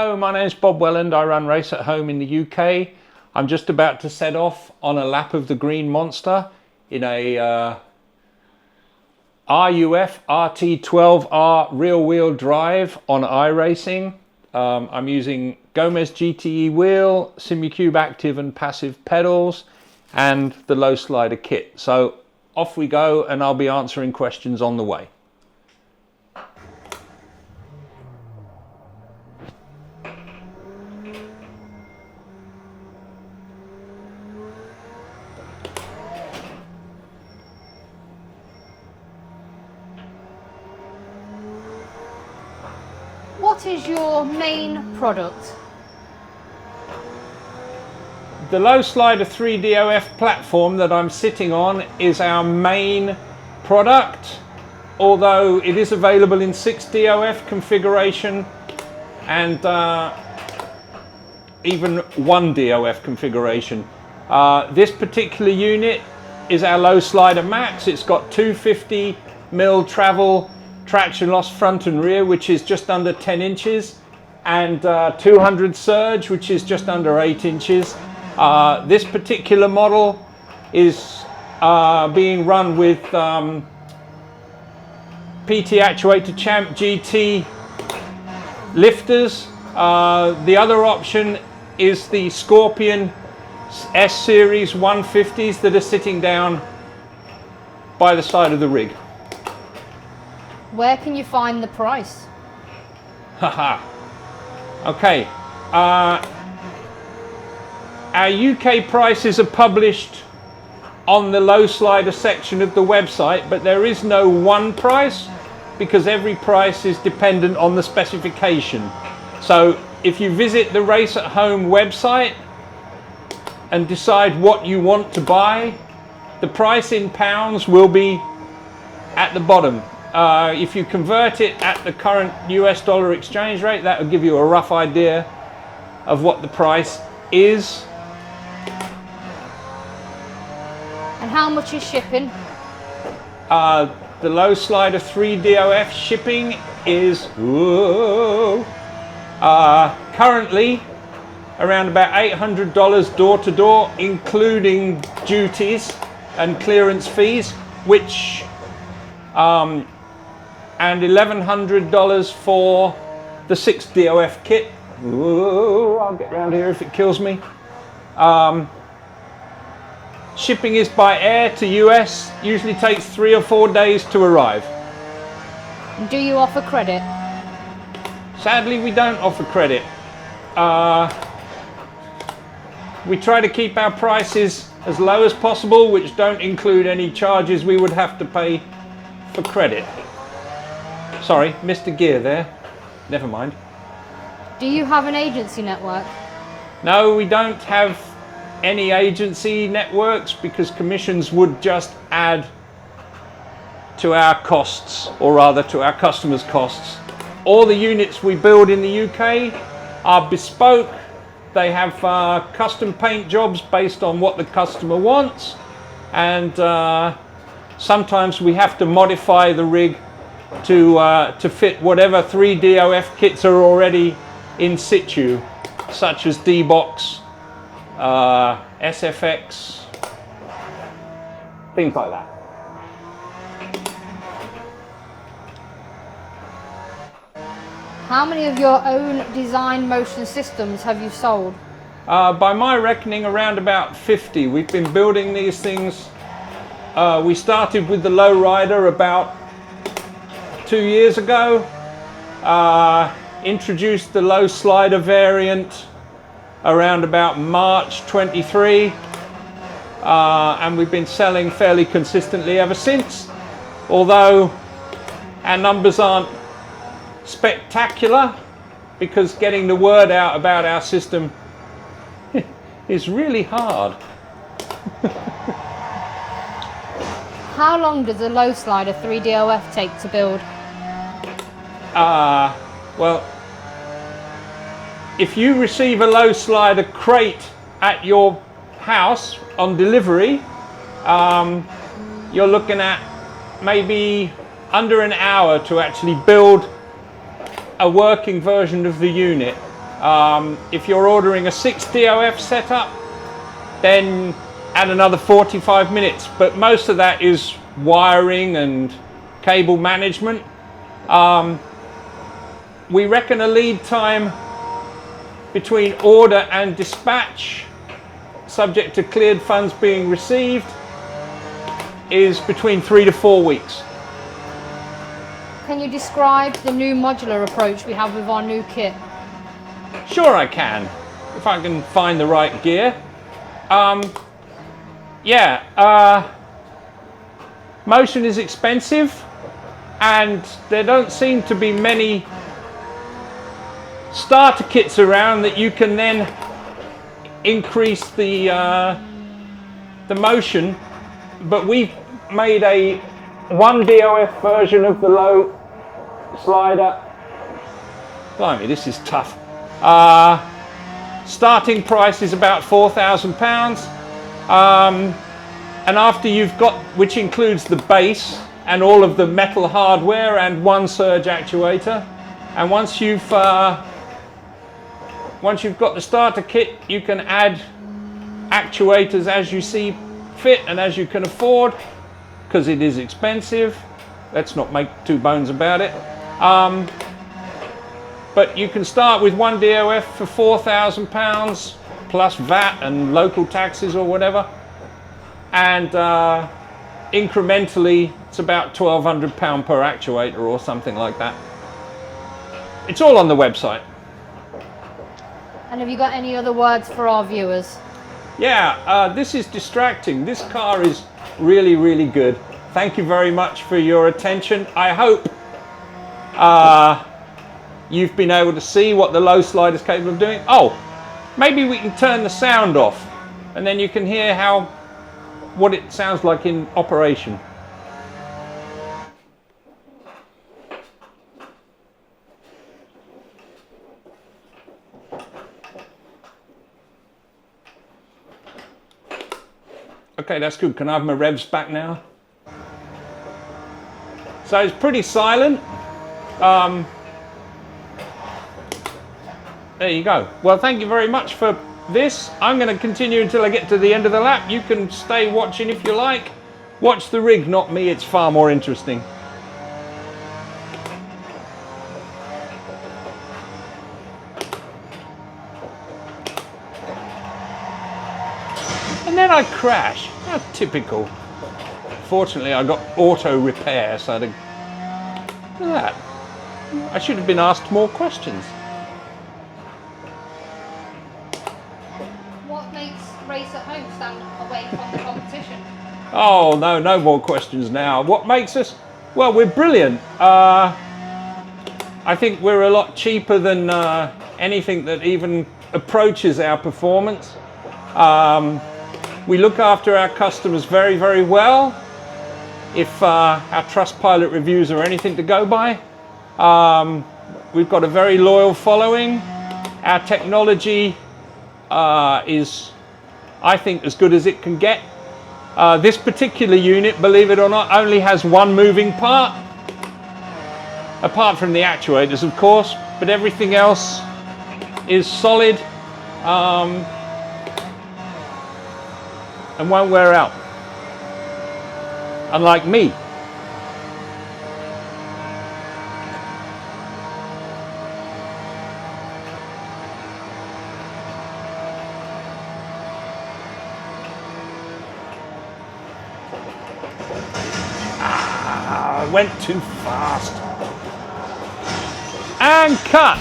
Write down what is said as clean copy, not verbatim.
Hello, my name's Bob Welland. I run Race at Home in the UK. I'm just about to set off on a lap of the Green Monster in a RUF RT12R rear-wheel drive on iRacing. I'm using Gomez GTE wheel, Simucube active and passive pedals, and the Lowslider kit. So off we go, and I'll be answering questions on the way. What is your main product? The Lowslider 3DOF platform that I'm sitting on is our main product, although it is available in 6 DOF configuration and even 1 DOF configuration. This particular unit is our Lowslider Max. It's got 250mm travel traction loss front and rear, which is just under 10 inches, and 200 surge, which is just under 8 inches. This particular model is being run with PT Actuator Champ GT lifters. The other option is the Scorpion S Series 150s that are sitting down by the side of the rig. Where can you find the price? Haha. Okay. Our UK prices are published on the Lowslider section of the website, but there is no one price because every price is dependent on the specification. So if you visit the Race at Home website and decide what you want to buy, the price in pounds will be at the bottom. If you convert it at the current US dollar exchange rate, that will give you a rough idea of what the price is. And how much is shipping? The Lowslider 3DOF shipping is currently around about $800 door to door, including duties and clearance fees, which and $1,100 for the 6 DOF kit. Ooh, I'll get around here if it kills me. Shipping is by air to US, usually takes 3 or 4 days to arrive. Do you offer credit? Sadly, we don't offer credit. We try to keep our prices as low as possible, which don't include any charges we would have to pay for credit. Sorry, missed a gear there. Never mind. Do you have an agency network? No, we don't have any agency networks because commissions would just add to our costs, or rather to our customers' costs. All the units we build in the UK are bespoke. They have custom paint jobs based on what the customer wants, and sometimes we have to modify the rig to fit whatever 3 DOF kits are already in situ, such as D-Box, SFX, things like that. How many of your own design motion systems have you sold? By my reckoning, around about 50. We've been building these things. We started with the Lowrider about 2 years ago. Introduced the Lowslider variant around about March 23, and we've been selling fairly consistently ever since, although our numbers aren't spectacular because getting the word out about our system is really hard. How long does a Lowslider 3DOF take to build? Well, if you receive a Lowslider crate at your house on delivery, you're looking at maybe under an hour to actually build a working version of the unit. If you're ordering a 6 DOF setup, then add another 45 minutes. But most of that is wiring and cable management. We reckon a lead time between order and dispatch, subject to cleared funds being received, is between 3 to 4 weeks. Can you describe the new modular approach we have with our new kit? Sure I can, if I can find the right gear. Motion is expensive, and there don't seem to be many starter kits around that you can then increase the motion. But we've made a 1 DOF version of the Lowslider. Blimey, this is tough. Starting price is about £4,000. And after you've got, which includes the base and all of the metal hardware and one surge actuator, and once you've got the starter kit, you can add actuators as you see fit and as you can afford, because it is expensive. Let's not make two bones about it. But you can start with 1 DOF for £4,000 plus VAT and local taxes or whatever, and incrementally it's about £1,200 per actuator or something like that. It's all on the website. And have you got any other words for our viewers? Yeah, this is distracting. This car is really, really good. Thank you very much for your attention. I hope you've been able to see what the Lowslider is capable of doing. Oh, maybe we can turn the sound off and then you can hear what it sounds like in operation. Okay, that's good. Can I have my revs back now? So it's pretty silent. There you go. Well, thank you very much for this. I'm going to continue until I get to the end of the lap. You can stay watching if you like. Watch the rig, not me. It's far more interesting. And then I crash. How typical. Fortunately, I got auto repair, so look at that. I should have been asked more questions. What makes Race at Home stand away from the competition? Oh, no more questions now. What makes us? Well, we're brilliant. I think we're a lot cheaper than anything that even approaches our performance. We look after our customers very, very well. If our Trustpilot reviews are anything to go by, we've got a very loyal following. Our technology is, I think, as good as it can get. This particular unit, believe it or not, only has one moving part, apart from the actuators, of course, but everything else is solid and won't wear out, unlike me. I went too fast. And cut.